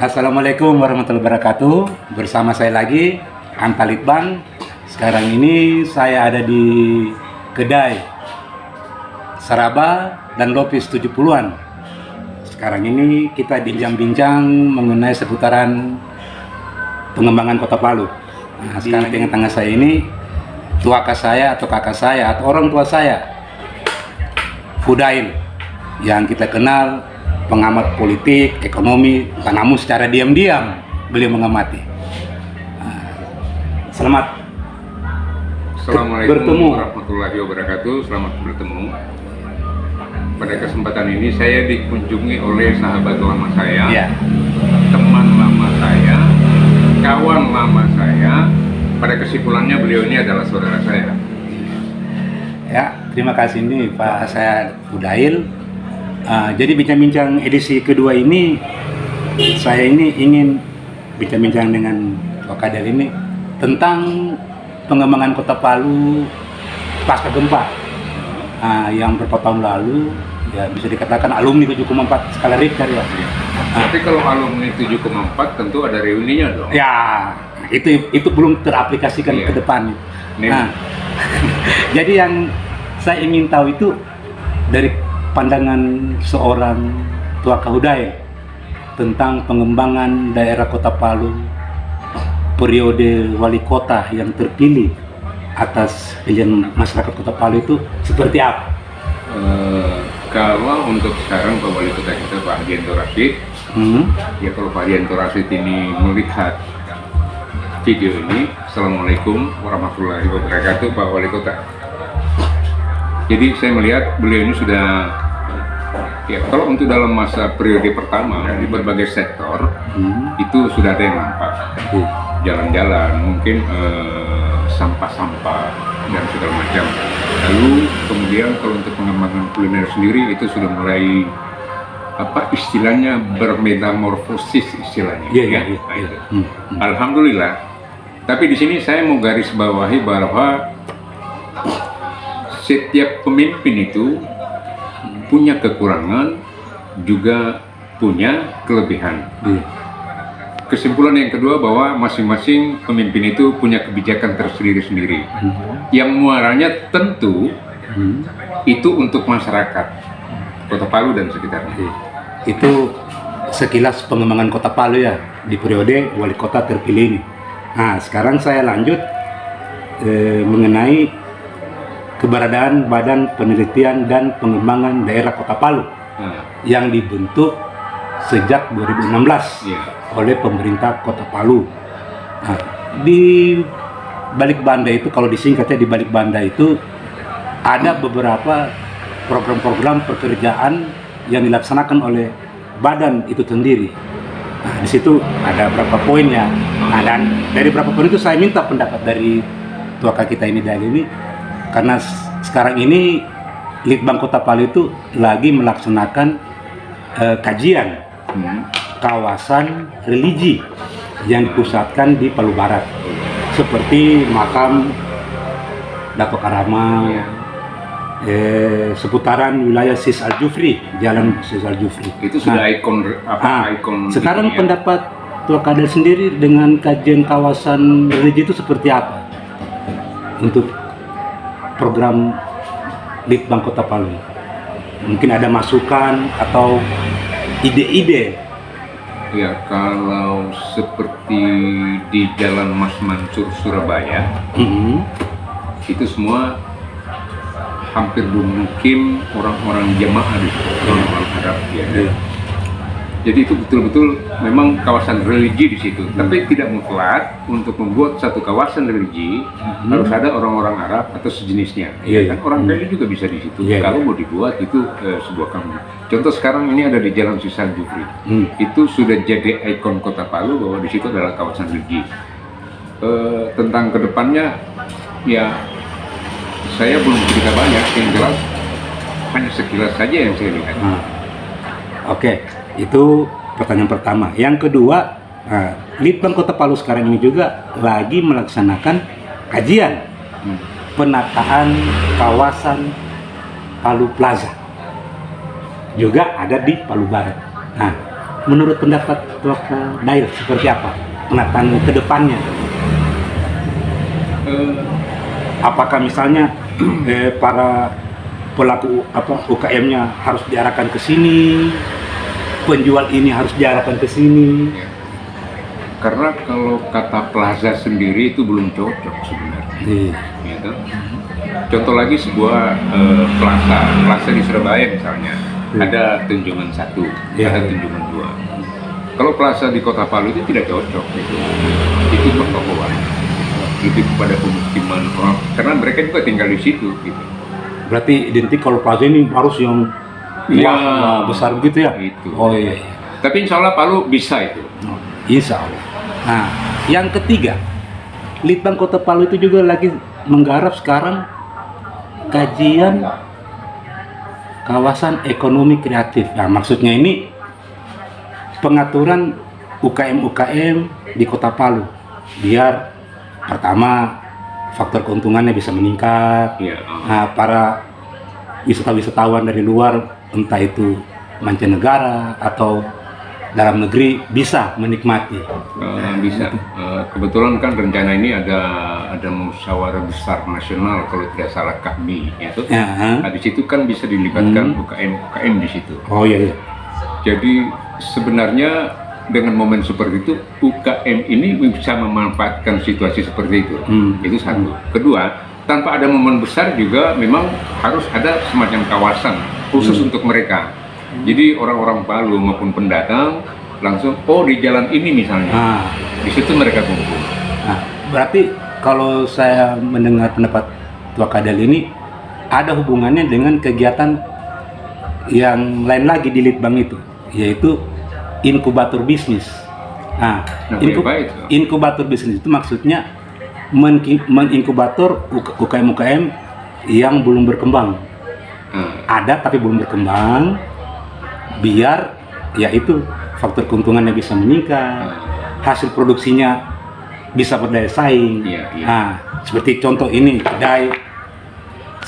Assalamualaikum warahmatullahi wabarakatuh. Bersama saya lagi Anta Litbang. Sekarang ini saya ada di kedai Saraba dan Lopis 70-an. Sekarang ini kita bincang-bincang mengenai seputaran pengembangan Kota Palu. Nah, sekarang dengan tengah saya ini tuaka saya atau kakak saya atau orang tua saya, Fudail, yang kita kenal pengamat politik, ekonomi, namun secara diam-diam beliau mengamati. Selamat Assalamualaikum bertemu. warahmatullahi wabarakatuh. Selamat bertemu. Pada kesempatan ini saya dikunjungi oleh sahabat lama saya, Ya. teman lama saya, kawan lama saya. Pada kesimpulannya beliau ini adalah saudara saya. Ya, terima kasih nih Pak, saya Fudail. Jadi bincang-bincang edisi kedua ini, saya ini ingin bincang-bincang dengan Pak Kadel ini tentang pengembangan Kota Palu pasca gempa yang beberapa tahun lalu, ya bisa dikatakan alumni 7,4 skala Richter ya. Tapi kalau alumni 7,4 tentu ada reuninya dong. Ya, itu belum teraplikasikan Iya. ke depan. Nih. Nah, jadi yang saya ingin tahu itu dari pandangan seorang tuaka Fudail tentang pengembangan daerah Kota Palu periode wali kota yang terpilih atas pilihan masyarakat Kota Palu itu seperti apa? Kalau untuk sekarang Pak Wali Kota kita Pak Hadianto Rashid, ya kalau Pak Hadianto Rashid ini melihat video ini, Assalamualaikum warahmatullahi wabarakatuh Pak Wali Kota. Jadi saya melihat beliau ini sudah, ya kalau untuk dalam masa periode pertama di berbagai sektor itu sudah ada yang nampak, jalan-jalan, mungkin sampah-sampah dan segala macam. Lalu kemudian kalau untuk pengembangan kuliner sendiri itu sudah mulai apa istilahnya bermetamorfosis istilahnya. Iya. Nah, itu. Alhamdulillah. Tapi di sini saya mau garis bawahi bahwa setiap pemimpin itu punya kekurangan, juga punya kelebihan. Kesimpulan yang kedua bahwa masing-masing pemimpin itu punya kebijakan tersendiri-sendiri. Yang muaranya tentu itu untuk masyarakat Kota Palu dan sekitarnya. Itu sekilas pengembangan Kota Palu ya di periode wali kota terpilih ini. Nah, sekarang saya lanjut mengenai keberadaan Badan Penelitian dan Pengembangan Daerah Kota Palu yang dibentuk sejak 2016 oleh pemerintah Kota Palu. Nah, di balik banda itu, kalau disingkatnya di balik banda itu ada beberapa program-program pekerjaan yang dilaksanakan oleh badan itu sendiri. Nah, di situ ada berapa poin ya. Nah, dan dari berapa poin itu saya minta pendapat dari tuaka kita ini karena sekarang ini Litbang Kota Palu itu lagi melaksanakan kajian kawasan religi yang dipusatkan di Palu Barat, seperti makam Dato Karama, seputaran wilayah Sis Al-Jufri, Jalan Sis Al-Jufri. Itu sudah ikon. Sekarang ya. pendapat tuaka Kadel sendiri dengan kajian kawasan religi itu seperti apa untuk program Litbang Kota Palu? Mungkin ada masukan atau ide-ide? Ya, kalau seperti di Jalan Mas Mansur Surabaya, itu semua hampir bermukim orang-orang jamaah di situ, orang-orang Arab ya. Jadi itu betul-betul memang kawasan religi di situ. Tapi tidak mutlak untuk membuat satu kawasan religi harus ada orang-orang Arab atau sejenisnya. Kan orang Bali juga bisa di situ. Kalau mau dibuat itu sebuah kampung. Contoh sekarang ini ada di Jalan Sis Al-Jufri. Itu sudah jadi ikon Kota Palu bahwa di situ adalah kawasan religi. Tentang kedepannya, ya saya belum cerita banyak. Yang jelas hanya sekilas saja yang saya lihat. Oke, itu pertanyaan pertama. Yang kedua, Litbang Kota Palu sekarang ini juga lagi melaksanakan kajian penataan kawasan Palu Plaza. Juga ada di Palu Barat. Nah, menurut pendapat Dr. Dail seperti apa penataan ke depannya? Apakah misalnya para pelaku UKM-nya harus diarahkan ke sini, penjual ini harus diarahkan ke sini? Karena kalau kata plaza sendiri itu belum cocok sebenarnya. Gitu. Contoh lagi sebuah plaza di Surabaya misalnya, ada Tunjungan 1, ada Tunjungan 2. Kalau plaza di Kota Palu itu tidak cocok, itu pertokoan, lebih kepada pemukiman orang, karena mereka juga tinggal di situ. Gitu. Berarti identik kalau plaza ini harus yang besar begitu ya? Itu. Oh iya. Tapi insya Allah Palu bisa itu. Insya Allah. Nah, yang ketiga, Litbang Kota Palu itu juga lagi menggarap sekarang kajian kawasan ekonomi kreatif. Nah, maksudnya ini pengaturan UKM-UKM di Kota Palu, biar pertama faktor keuntungannya bisa meningkat. Nah, para wisatawan dari luar, entah itu mancanegara atau dalam negeri, bisa menikmati. Bisa. Kebetulan kan rencana ini ada musyawarah besar nasional kalau tidak salah KABI, itu. Di situ kan bisa dilibatkan UKM di situ. Oh iya. Jadi sebenarnya dengan momen seperti itu UKM ini bisa memanfaatkan situasi seperti itu. Itu satu. Kedua, tanpa ada momen besar juga memang harus ada semacam kawasan khusus untuk mereka. Jadi orang-orang Palu maupun pendatang langsung di jalan ini misalnya, di situ mereka kumpul. Nah, berarti kalau saya mendengar pendapat Tua Kadal ini ada hubungannya dengan kegiatan yang lain lagi di Litbang itu, yaitu inkubator bisnis. Nah, inkubator bisnis itu maksudnya menginkubator UKM-UKM yang belum berkembang. Ada tapi belum berkembang, biar yaitu faktor keuntungannya bisa meningkat, hasil produksinya bisa berdaya saing. Nah, seperti contoh ini kedai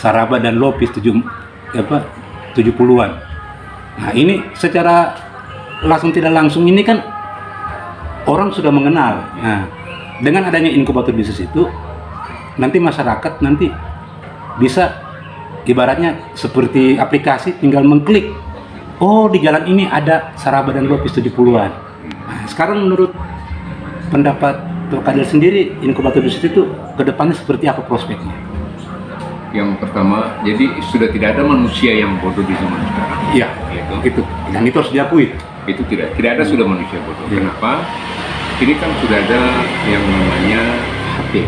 Saraba dan Lopis 70-an. Nah, ini secara langsung tidak langsung ini kan orang sudah mengenal. Nah, dengan adanya inkubator bisnis itu nanti masyarakat nanti bisa ibaratnya seperti aplikasi, tinggal mengklik, di jalan ini ada Saraba dan Lopis 70-an. Nah, sekarang menurut pendapat Tua Kadal sendiri, inkubator bisnis itu ke depannya seperti apa prospeknya? Yang pertama, jadi sudah tidak ada manusia yang bodoh di zaman sekarang. Iya, itu. Dan itu harus diakui. Itu tidak ada sudah manusia bodoh. Kenapa? Ini kan sudah ada yang namanya HP.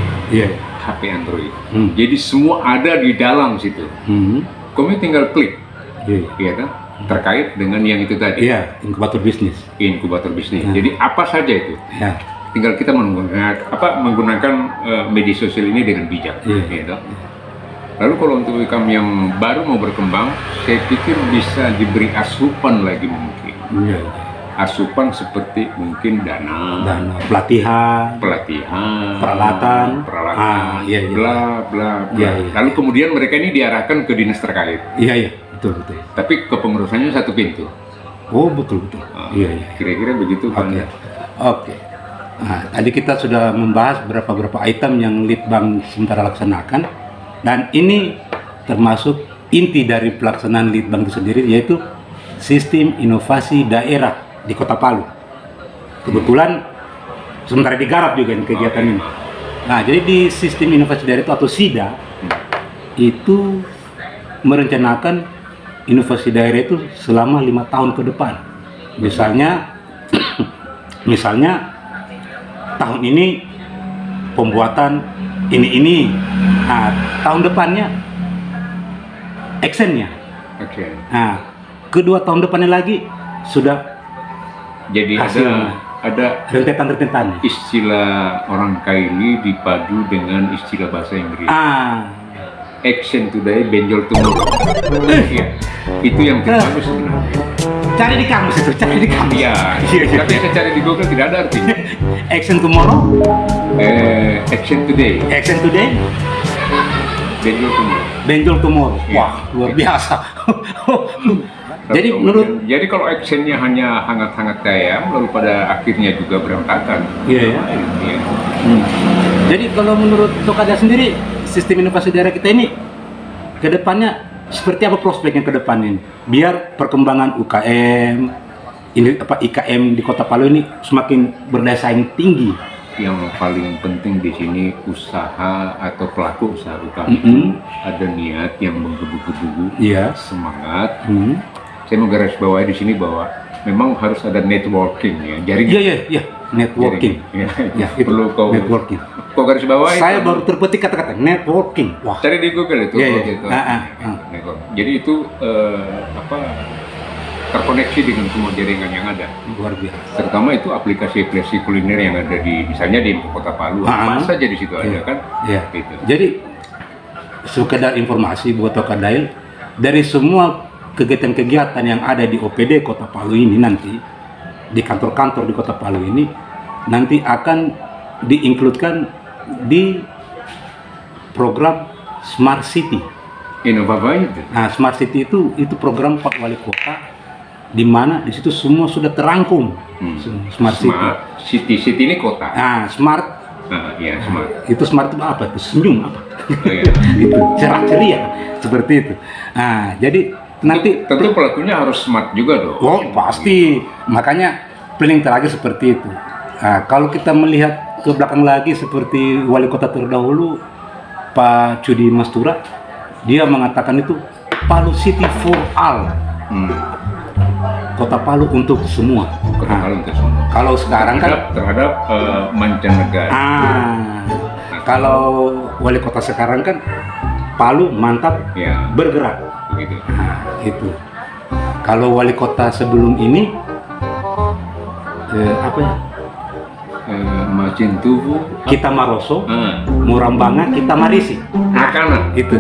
HP Android. Jadi semua ada di dalam situ. Kamu tinggal klik. Iya kan? Terkait dengan yang itu tadi. Inkubator bisnis. Jadi apa saja itu. Tinggal kita menggunakan media sosial ini dengan bijak. Gitu. Lalu kalau untuk UKM yang baru mau berkembang, saya pikir bisa diberi asupan lagi mungkin. Asupan seperti mungkin dana, pelatihan, peralatan, bla bla bla. Lalu kemudian mereka ini diarahkan ke dinas terkait. Betul. Tapi kepengurusannya satu pintu. Betul. Kira-kira begitu kan? Oke. Nah, tadi kita sudah membahas beberapa item yang Litbang sementara laksanakan, dan ini termasuk inti dari pelaksanaan Litbang itu sendiri, yaitu sistem inovasi daerah di Kota Palu. Kebetulan sementara digarap juga kegiatan ini. Nah, jadi di sistem inovasi daerah itu atau SIDA itu merencanakan inovasi daerah itu selama 5 tahun ke depan. Misalnya tahun ini pembuatan ini. Nah, tahun depannya actionnya. Nah, kedua tahun depannya lagi sudah jadi ada rentetan. Istilah orang Kaili dipadu dengan istilah bahasa Inggris. Action today, benjol tomorrow. Itu yang tidak bagus sebenarnya. Cari di kamus itu, cari di kamus. Iya, tapi saya cari di Google tidak ada artinya. Action tomorrow, Action today, action today, benjol tomorrow. benjol tomorrow. Iya. Wah, luar biasa. Jadi kalau actionnya hanya hangat-hangat ayam, lalu pada akhirnya juga berantakan. Iya, ya. Iya. Jadi kalau menurut Tokada sendiri, sistem inovasi daerah kita ini ke depannya seperti apa prospeknya ke depannya ini? Biar perkembangan UKM, IKM di Kota Palu ini semakin berdaya saing tinggi. Yang paling penting di sini usaha atau pelaku usaha UKM ada niat yang menggebu-gebu, Iya. semangat. Saya mau garis bawahi di sini bahwa memang harus ada networking ya, jaringan. Iya, networking. Jaringan. Ya, itu Perlu kau networking. Kau garis bawahi. Saya baru terpetik kata-kata networking. Wah. Cari di Google itu. Iya. Gitu. Network. Jadi itu terkoneksi dengan semua jaringan yang ada. Luar biasa. Terutama itu aplikasi-aplikasi kuliner yang ada di misalnya di Kota Palu. Apa saja di situ ada kan? Iya. Gitu. Jadi sekedar informasi buat Tokadail, dari semua kegiatan-kegiatan yang ada di OPD Kota Palu ini nanti, di kantor-kantor di Kota Palu ini nanti akan diinkludkan di program Smart City. Inovasi itu. Nah, Smart City itu program Pak Wali Kota, di mana di situ semua sudah terangkum. Smart City. City ini kota. Nah, smart. Nah, iya smart. Itu smart itu apa? Itu senyum apa? Oh, iya. Itu cerah ceria seperti itu. Nah, jadi nanti tentu pelakunya harus smart juga dong. oh pasti, makanya planning terakhir seperti itu. Nah, kalau kita melihat ke belakang lagi seperti wali kota terdahulu Pak Cudi Mastura, dia mengatakan itu Palu City for all. Kota Palu untuk semua. Kota Palu untuk semua. Kalau sekarang kan terhadap mancanegara. Kalau wali kota sekarang kan Palu mantap Ya. bergerak. Begitu. Nah, itu. Kalau wali kota sebelum ini apa ya? Macintubu. Kita Maroso, Murambanga, kita Marisi. Makanan. Itu.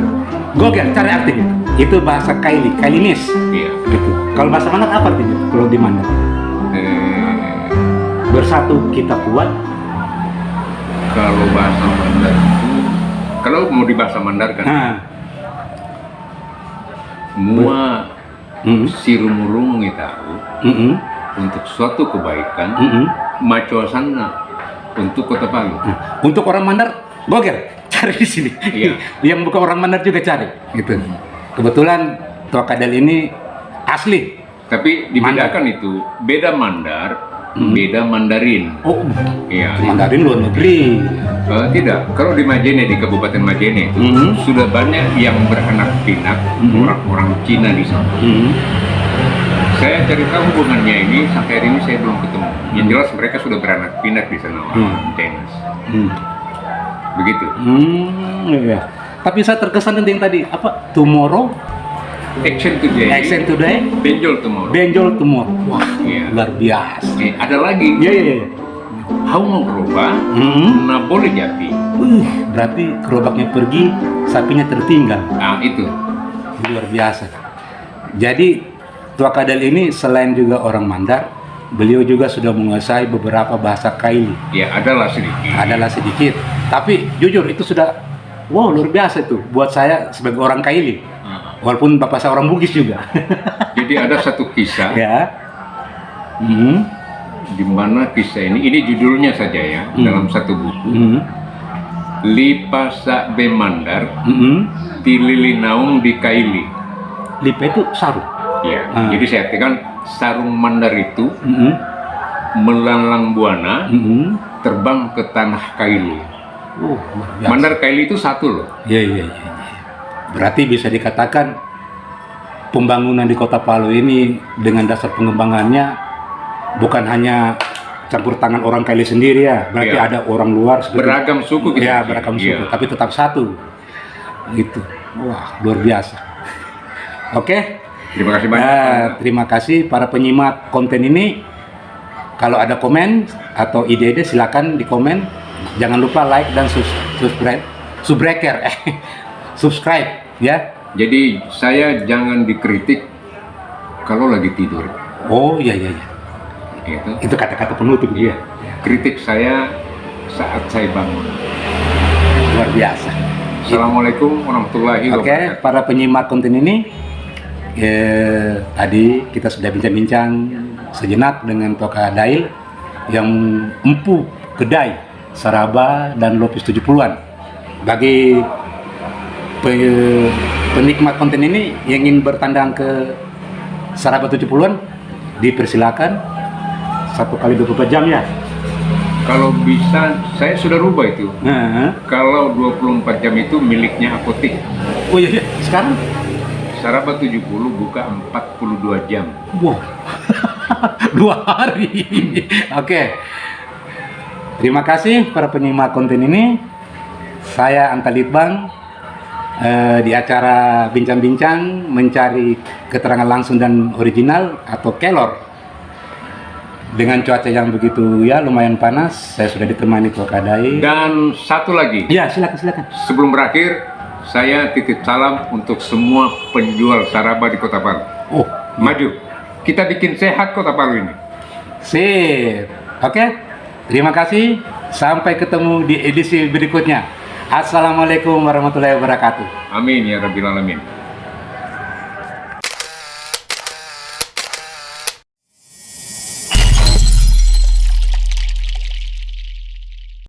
Google cari artinya. Itu bahasa Kailis. Iya. Gitu. Kalau bahasa Mandar apa artinya? Kalau di Mandar? Bersatu kita kuat. Kalau bahasa Mandar itu, kalau mau di bahasa Mandar kan, semua sirumurung tahu untuk suatu kebaikan, macosanna untuk Kota Palu. Untuk orang Mandar, Google cari di sini. Iya. Yang bukan orang Mandar juga cari. Gitu. Kebetulan Tokadal ini asli. Tapi dibedakan itu, beda Mandar, beda Mandarin. Oh, Iya. Mandarin luar negeri. Tidak, kalau di Majene, di Kabupaten Majene itu sudah banyak yang beranak pinak orang-orang Cina di sana. Saya cari tahu hubungannya ini sampai hari ini saya belum ketemu. Yang jelas mereka sudah beranak pinak di sana orang Chinese. Begitu. Iya. Tapi saya terkesan dengan yang tadi apa? Tomorrow, Action today. action today, Benjol tomorrow. benjol tomorrow. Wah, Iya. luar biasa. Ada lagi. Iya. Haung gerobak, nah boleh jati. Berarti gerobaknya pergi, sapinya tertinggal. Nah itu. Luar biasa. Jadi Tua Kadal ini selain juga orang Mandar, beliau juga sudah menguasai beberapa bahasa Kaili. Ya adalah sedikit. Adalah sedikit. Tapi jujur itu sudah wow luar biasa itu buat saya sebagai orang Kaili. Walaupun bapak saya orang Bugis juga. Jadi ada satu kisah Ya. di mana kisah ini judulnya saja ya dalam satu buku. Lipasa be Mandar, tililinaung di Kaili. Lipa itu sarung. Ya, jadi saya artikan sarung Mandar itu melalang buana terbang ke tanah Kaili. Luar biasa. Mandar Kaili itu satu loh. Iya. Berarti bisa dikatakan pembangunan di Kota Palu ini dengan dasar pengembangannya bukan hanya campur tangan orang Kaili sendiri ya, berarti Iya. ada orang luar Beragam suku gitu. ya, beragam suku, tapi tetap satu. Gitu. Wah, luar biasa. Oke. Terima kasih banyak. Terima kasih para penyimak konten ini. Kalau ada komen atau ide-ide silakan di komen. Jangan lupa like dan subscribe ya. Jadi saya jangan dikritik kalau lagi tidur. Oh iya iya iya. Gitu. Itu kata-kata penutup. Iya. Kritik saya saat saya bangun. Luar biasa. Assalamualaikum warahmatullahi Oke, wabarakatuh. para penyimak konten ini, tadi kita sudah bincang-bincang sejenak dengan Toka Dail yang empu kedai Saraba dan Lopis 70-an. Bagi penikmat konten ini yang ingin bertandang ke Saraba 70-an, dipersilakan 1 kali 24 jam ya. Kalau bisa, saya sudah rubah itu. Nah. Kalau 24 jam itu miliknya apotik. Oh iya, iya. Sekarang? Saraba 70 buka 42 jam. Wow. 2 hari. Oke. Terima kasih para penyimak konten ini. Saya Anta Litbang di acara bincang-bincang mencari keterangan langsung dan original atau kelor. Dengan cuaca yang begitu ya lumayan panas, saya sudah ditemani Toka Dail. Dan satu lagi. Ya, silakan. Sebelum berakhir, saya titip salam untuk semua penjual Saraba di Kota Palu. Oh, Maju. Kita bikin sehat Kota Palu ini. sip. Oke. Terima kasih. Sampai ketemu di edisi berikutnya. Assalamualaikum warahmatullahi wabarakatuh. Amin ya Rabbil Alamin.